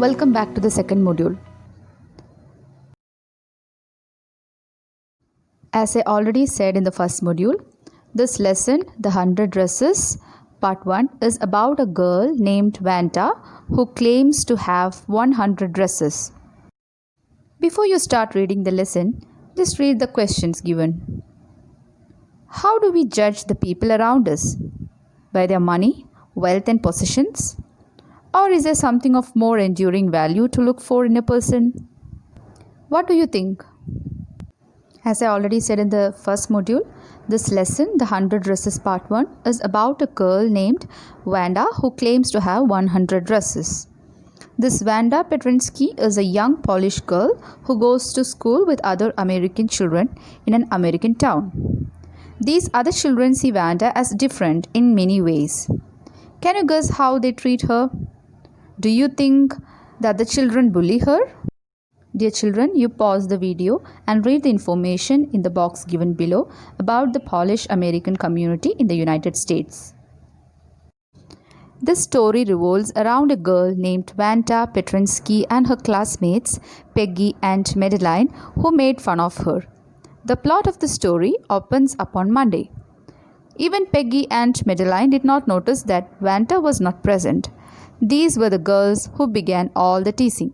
Welcome back to the second module. As I already said in the first module, this lesson, The 100 Dresses, Part 1, is about a girl named Vanta who claims to have 100 dresses. Before you start reading the lesson, just read the questions given. How do we judge the people around us? By their money, wealth and possessions? Or is there something of more enduring value to look for in a person? What do you think? As I already said in the first module, this lesson, The 100 Dresses Part 1, is about a girl named Vanda who claims to have 100 dresses. This Vanda Petrinsky is a young Polish girl who goes to school with other American children in an American town. These other children see Vanda as different in many ways. Can you guess how they treat her? Do you think that the children bully her? Dear children, you pause the video and read the information in the box given below about the Polish American community in the United States. This story revolves around a girl named Vanda Petrinsky and her classmates Peggy and Madeline who made fun of her. The plot of the story opens upon Monday. Even Peggy and Madeline did not notice that Vanda was not present. These were the girls who began all the teasing.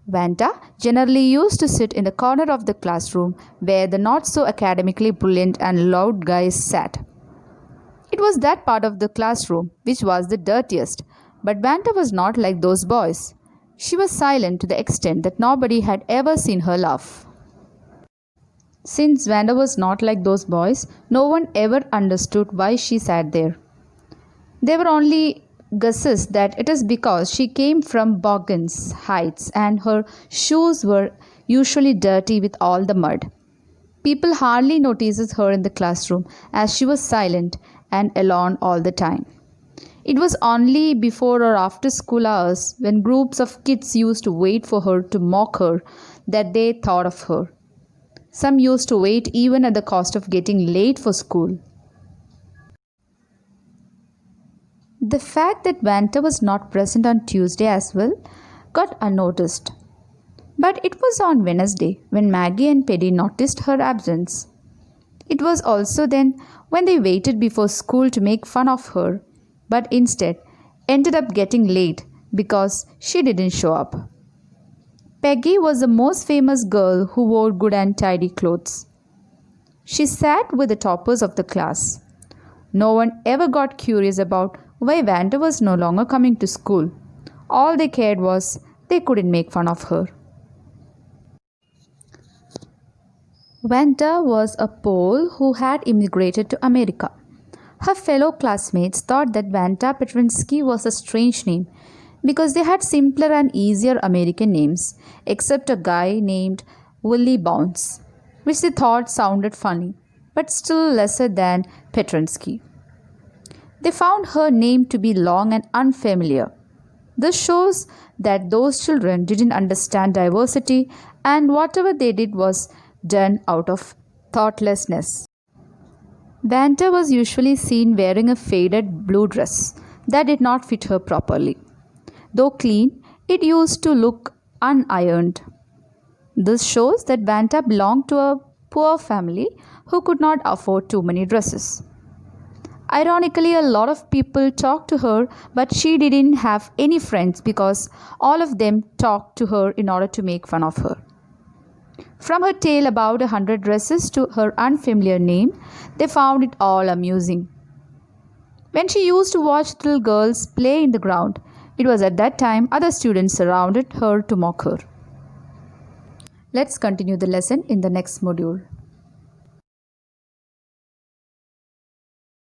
Vanda generally used to sit in the corner of the classroom where the not so academically brilliant and loud guys sat. It was that part of the classroom which was the dirtiest, but Vanda was not like those boys. She was silent to the extent that nobody had ever seen her laugh. Since Vanda was not like those boys, no one ever understood why she sat there. There were only guesses that it is because she came from Bogans Heights and her shoes were usually dirty with all the mud. People hardly noticed her in the classroom as she was silent and alone all the time. It was only before or after school hours, when groups of kids used to wait for her to mock her, that they thought of her. Some used to wait even at the cost of getting late for school. The fact that Vanda was not present on Tuesday as well got unnoticed. But it was on Wednesday when Maggie and Paddy noticed her absence. It was also then when they waited before school to make fun of her, but instead ended up getting late because she didn't show up. Peggy was the most famous girl who wore good and tidy clothes. She sat with the toppers of the class. No one ever got curious about why Vanda was no longer coming to school. All they cared was they couldn't make fun of her. Vanda was a Pole who had immigrated to America. Her fellow classmates thought that Vanda Petrinsky was a strange name because they had simpler and easier American names, except a guy named Willie Bounce, which they thought sounded funny, but still lesser than Petrinsky. They found her name to be long and unfamiliar. This shows that those children didn't understand diversity, and whatever they did was done out of thoughtlessness. Vanda was usually seen wearing a faded blue dress that did not fit her properly. Though clean, it used to look unironed. This shows that Vanda belonged to a poor family who could not afford too many dresses. Ironically, a lot of people talked to her, but she didn't have any friends because all of them talked to her in order to make fun of her. From her tale about 100 dresses to her unfamiliar name, they found it all amusing. When she used to watch little girls play in the ground, it was at that time other students surrounded her to mock her. Let's continue the lesson in the next module.